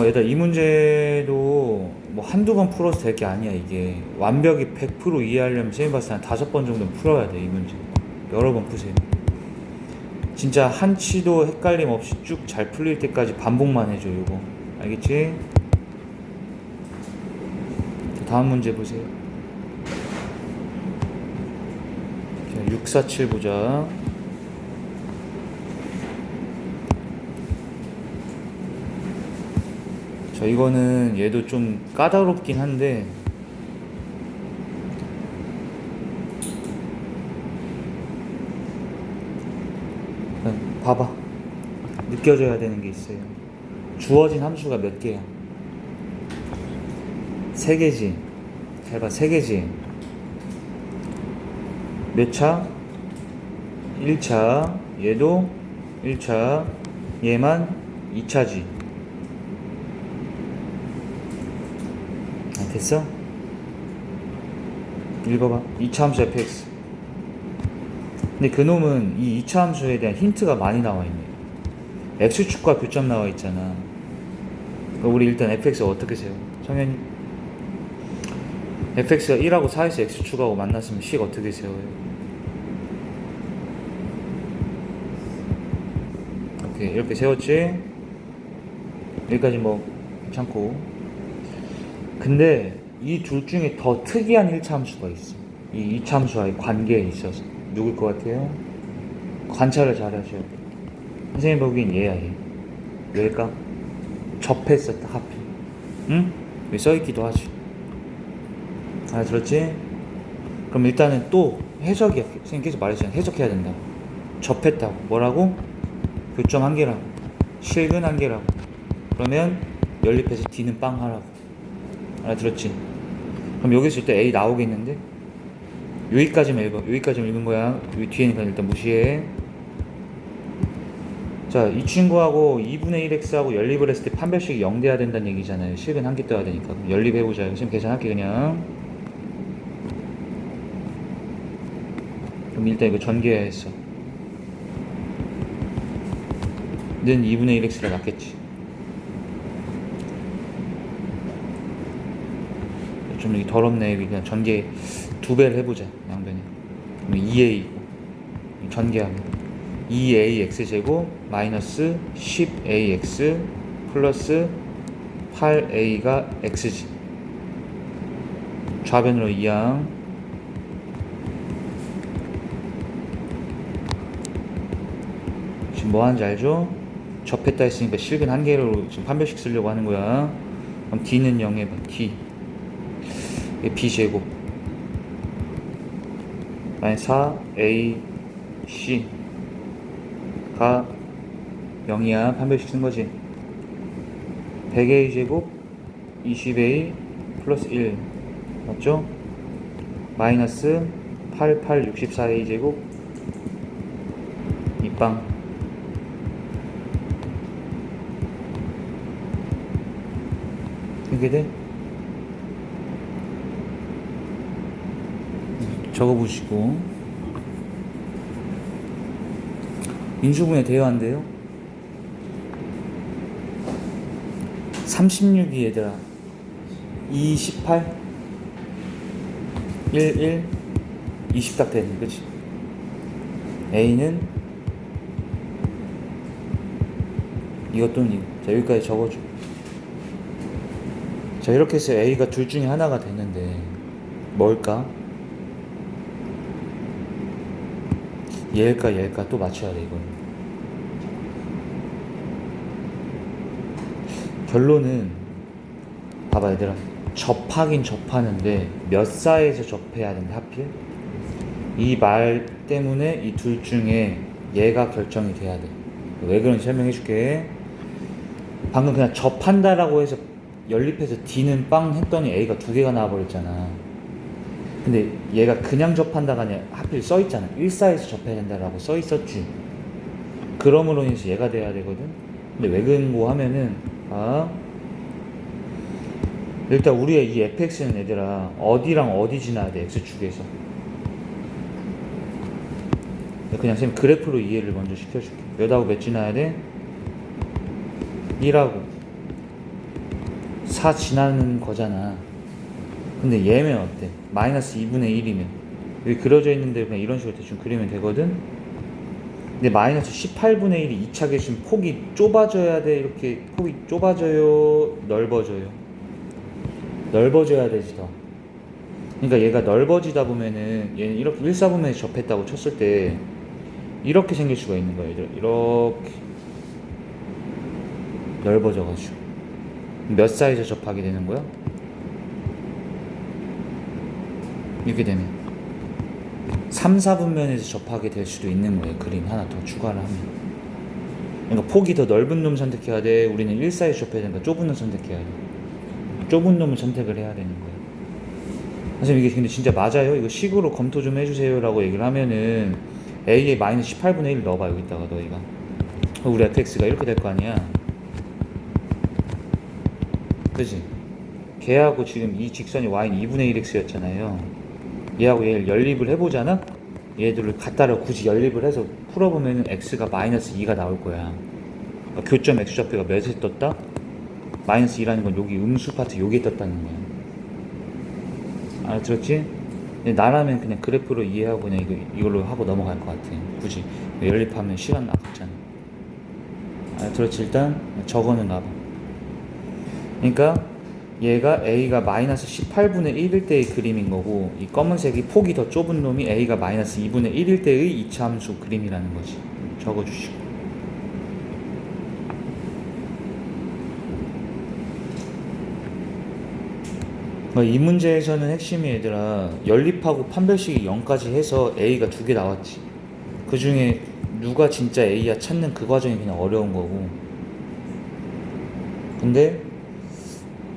얘들아 이 문제도 뭐 한두 번 풀어서 될 게 아니야. 이게 완벽히 100% 이해하려면 쌤이 봤을 때 한 5번 정도는 풀어야 돼. 이 문제 여러 번 푸세요. 진짜 한치도 헷갈림 없이 쭉 잘 풀릴 때까지 반복만 해줘. 이거 알겠지? 다음 문제 보세요. 647 보자. 자, 이거는 얘도 좀 까다롭긴 한데 봐봐. 느껴져야 되는 게 있어요. 주어진 함수가 몇 개야? 3개지. 잘 봐, 3개지. 몇 차? 1차. 얘도 1차. 얘만 2차지. 됐어? 읽어봐. 2차 함수 fx. 근데 그놈은 이 2차 함수에 대한 힌트가 많이 나와 있네. x축과 교점 나와 있잖아. 우리 일단 fx가 어떻게 세요? 성현이? fx가 1하고 4에서 x축하고 만났으면 식 어떻게 세워요? 오케이, 이렇게 세웠지? 여기까지 뭐 괜찮고. 근데 이 둘 중에 더 특이한 1차 함수가 있어. 이 2차 함수와의 관계에 있어서. 누굴 것 같아요? 관찰을 잘 하셔야 돼. 선생님 보기엔 얘야, 얘. 왜일까? 접했었다, 하필. 응? 왜 써있기도 하지. 알아들었지? 그럼 일단은 또 해석이야. 선생님 계속 말했잖아. 해석해야 된다고. 접했다고. 뭐라고? 교점 한 개라고. 실근 한 개라고. 그러면 연립해서 D는 빵 하라고. 알아들었지? 그럼 여기서 일단 A 나오겠는데? 여기까지만 읽어. 여기까지만 읽은 거야. 여기 뒤에니까 일단 무시해. 자, 이 친구하고 2분의 1x하고 연립을 했을 때 판별식이 0 돼야 된다는 얘기잖아요. 식은 한 개 떠야 되니까. 그럼 연립해보자. 지금 계산할게 그냥. 그럼 일단 이거 전개해야 했어. 는 2분의 1x가 낫겠지. 좀 이게 더럽네. 그냥 전개 2배를 해보자. 양변에. 그럼 2a고 전개하면 2ax 제곱 마이너스 10ax 플러스 8a가 x지. 좌변으로 2항. 지금 뭐 하는지 알죠? 접했다 했으니까 실근 한 개로 지금 판별식 쓰려고 하는 거야. 그럼 d는 0 해봐. d b제곱 마이너스 4ac가 0이야. 판별식 쓴 거지. 100a 제곱 20a 플러스 1 맞죠? 마이너스 88 64a 제곱 이빵. 이게 돼? 적어보시고 인수분해 돼야 한대요. 36이 얘들아 2, 18 1, 20 딱 되네. 그치? A는 이것 또는 이거. 자, 여기까지 적어줘. 자, 이렇게 해서 A가 둘 중에 하나가 되는데 뭘까? 얘일까 또 맞춰야 돼. 이거는 결론은 봐봐 얘들아, 접하긴 접하는데 몇 사이에서 접해야 된다. 하필 이 말 때문에 이 둘 중에 얘가 결정이 돼야 돼. 왜 그런지 설명해 줄게. 방금 그냥 접한다라고 해서 연립해서 D는 빵 했더니 A가 두 개가 나와버렸잖아. 근데 얘가 그냥 접한다가 아니라 하필 써있잖아. 1사에서 접해야 된다라고 써있었지. 그러므로 인해서 얘가 돼야 되거든. 근데 왜 그런고 하면은 일단 우리의 이 fx는 얘들아 어디랑 어디 지나야 돼? x축에서. 그냥 쌤 그래프로 이해를 먼저 시켜줄게. 몇하고 몇 지나야 돼? 1하고 4 지나는 거잖아. 근데 얘면 어때? 마이너스 2분의 1이면 여기 그려져 있는데 그냥 이런 식으로 대충 그리면 되거든. 근데 마이너스 18분의 1이 2차 계시면 폭이 좁아져야 돼? 이렇게 폭이 좁아져요? 넓어져요? 넓어져야 되지 더. 그러니까 얘가 넓어지다 보면은 얘는 이렇게 1사분면에 접했다고 쳤을 때 이렇게 생길 수가 있는 거예요. 이렇게 넓어져가지고 몇 사이에서 접하게 되는 거야? 이렇게 되면 3, 4분면에서 접하게 될 수도 있는 거예요. 그림 하나 더 추가를 하면. 그러니까 폭이 더 넓은 놈 선택해야 돼? 우리는 1 사이에 접해야 되니까 좁은 놈 선택해야 돼. 좁은 놈을 선택을 해야 되는 거예요. 선생님 이게 근데 진짜 맞아요? 이거 식으로 검토 좀 해주세요 라고 얘기를 하면은 A에 마이너스 18분의 1 넣어봐. 여기다가 너희가 우리 fx가 이렇게 될 거 아니야. 그치? 걔하고 지금 이 직선이 y는 2분의 1x였잖아요. 얘하고 얘를 연립을 해보잖아? 얘들을 갖다를 굳이 연립을 해서 풀어보면은 x가 마이너스 2가 나올 거야. 그러니까 교점 x좌표가 몇에 떴다? 마이너스 2라는 건 여기 음수 파트 여기에 떴다는 거야. 알아들었지? 근데 나라면 그냥 그래프로 이해하고 그냥 이걸로 하고 넘어갈 것 같아. 굳이 연립하면 시간 아깝잖아. 알아들었지? 일단 저거는 놔봐. 그러니까 얘가 A가 마이너스 18분의 1일 때의 그림인 거고 이 검은색이 폭이 더 좁은 놈이 A가 마이너스 2분의 1일 때의 2차 함수 그림이라는 거지. 적어주시고. 이 문제에서는 핵심이 얘들아 연립하고 판별식이 0까지 해서 A가 두 개 나왔지. 그 중에 누가 진짜 A야 찾는 그 과정이 그냥 어려운 거고. 근데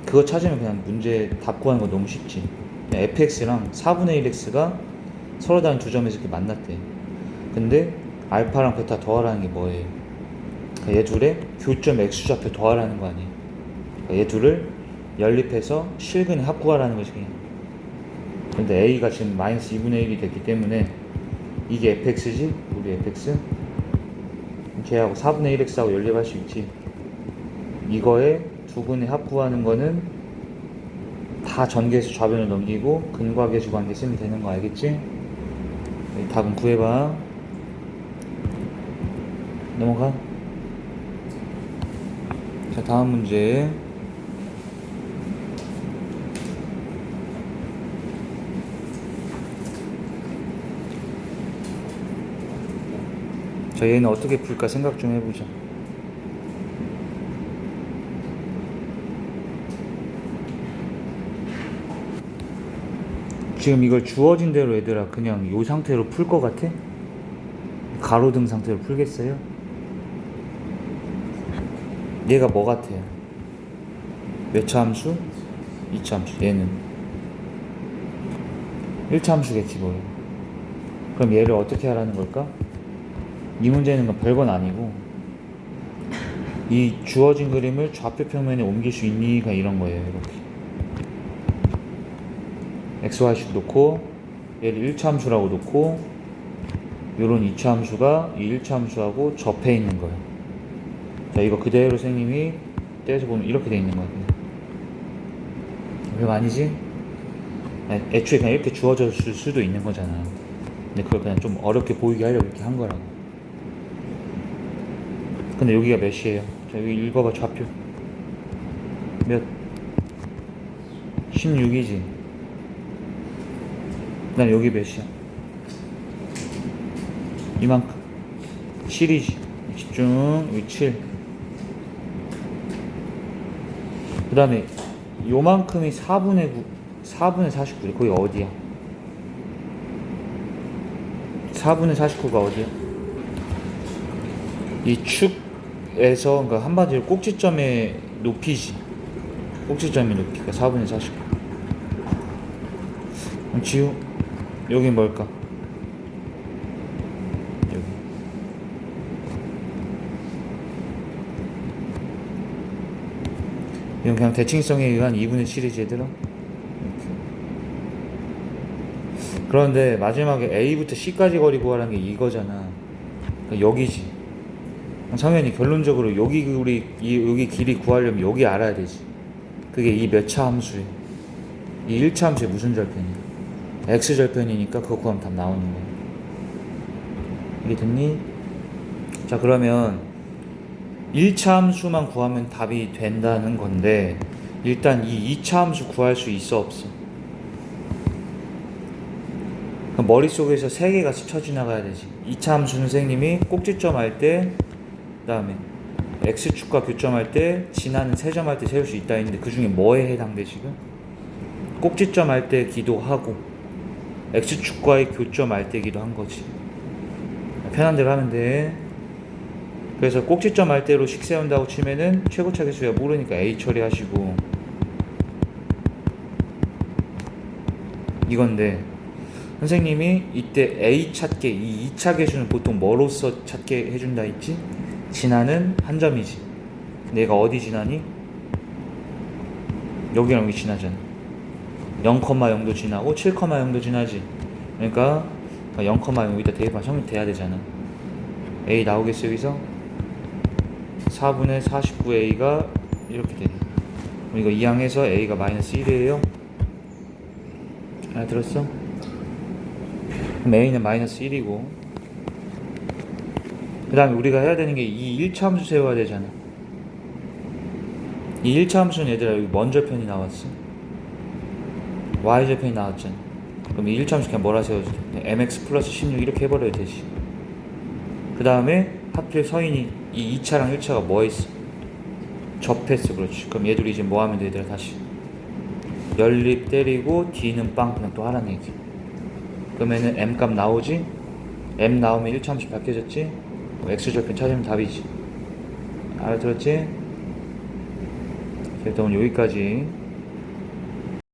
그거 찾으면 그냥 문제 답 구하는 거 너무 쉽지. fx랑 4분의 1x가 서로 다른 두 점에서 이렇게 만났대. 근데 알파랑 베타 더하라는 게 뭐예요? 그러니까 얘 둘의 교점 x좌표 더하라는 거 아니에요? 그러니까 얘 둘을 연립해서 실근의 합 구하라는 거지 그냥. 근데 a가 지금 마이너스 2분의 1이 됐기 때문에 이게 fx지? 우리 fx? 걔하고 4분의 1x하고 연립할 수 있지. 이거에 두근의 합 구하는 거는 다 전개수 좌변을 넘기고 근과계수 관계 쓰면 되는 거 알겠지? 답은 구해봐. 넘어가. 자, 다음 문제. 자, 얘는 어떻게 풀까 생각 좀 해보자. 지금 이걸 주어진 대로 얘들아 그냥 이 상태로 풀 것 같아? 가로등 상태로 풀겠어요? 얘가 뭐 같아요? 몇 차 함수? 2차 함수. 얘는 1차 함수겠지 뭐예요. 그럼 얘를 어떻게 하라는 걸까? 이 문제는 별건 아니고 이 주어진 그림을 좌표 평면에 옮길 수 있니가 이런 거예요. 이렇게 xy식 놓고 얘를 1차 함수라고 놓고 요런 2차 함수가 이 1차 함수하고 접해 있는 거예요. 자, 이거 그대로 선생님이 떼서 보면 이렇게 돼 있는 거야. 그럼 아니지? 애초에 그냥 이렇게 주어졌을 수도 있는 거잖아. 근데 그걸 그냥 좀 어렵게 보이게 하려고 이렇게 한 거라고. 근데 여기가 몇이에요? 자, 여기 읽어봐. 좌표 몇? 16이지. 난 여기 몇이야? 이만큼. 7이지. 집중. 여기 7. 그 다음에 요만큼이 4분의 9, 4분의 49. 거기 어디야? 4분의 49가 어디야? 이 축에서, 그러니까 한마디로 꼭지점의 높이지. 꼭지점의 높이가 4분의 49. 그럼 지우, 여긴 뭘까? 여기. 이건 그냥 대칭성에 의한 2분의 7이지 얘들아. 그런데 마지막에 A부터 C까지 거리 구하라는 게 이거잖아. 그러니까 여기지. 당연히 결론적으로 여기 여기 길이 구하려면 여기 알아야 되지. 그게 이 몇 차 함수에, 이 1차 함수에 무슨 절편이야? x 절편이니까 그거 구하면 답 나오는 거야. 이게 됐니? 자, 그러면 1차 함수만 구하면 답이 된다는 건데, 일단 이 2차 함수 구할 수 있어 없어? 머릿속에서 3개가 스쳐 지나가야 되지. 2차 함수 선생님이 꼭지점 할 때, 그 다음에 x축과 교점할 때, 지나는 3점 할 때 세울 수 있다 했는데 그 중에 뭐에 해당돼 지금? 꼭지점 할 때 기도하고 x축과의 교점 할 때 기도한 거지. 편한 대로 하면 돼. 그래서 꼭지점 할 때로 식 세운다고 치면은 최고차 계수야 모르니까 a 처리하시고, 이건데 선생님이 이때 a 찾게, 이 2차 계수는 보통 뭐로써 찾게 해준다 했지? 지나는 한 점이지. 내가 어디 지나니? 여기랑 여기 지나잖아. 0,0도 지나고 7,0도 지나지. 그러니까 0,0 여기다 대입하면 성립돼야 되잖아. a 나오겠어 여기서? 4분의 49a가 이렇게 되네. 이거 이항해서 a가 마이너스 1이에요. 알아들었어? 그럼 a는 마이너스 1이고, 그 다음에 우리가 해야 되는 게 이 1차 함수 세워야 되잖아. 이 1차 함수는 얘들아 여기 먼 절편이 나왔어. y 절편이 나왔잖아. 그럼 이 1차 함수 그냥 뭐라 세워줘? mx 플러스 16 이렇게 해버려야 되지. 그 다음에 하필 서인이 이 2차랑 1차가 뭐 했어? 접했어. 그렇지. 그럼 얘들이 이제 뭐 하면 돼 얘들아? 다시 연립 때리고 d는 빵 그냥 또 하라는 얘기. 그러면은 m 값 나오지? m 나오면 1차 함수 바뀌어졌지? x 절편 찾으면 답이지. 알아들었지? 일단 오늘 여기까지.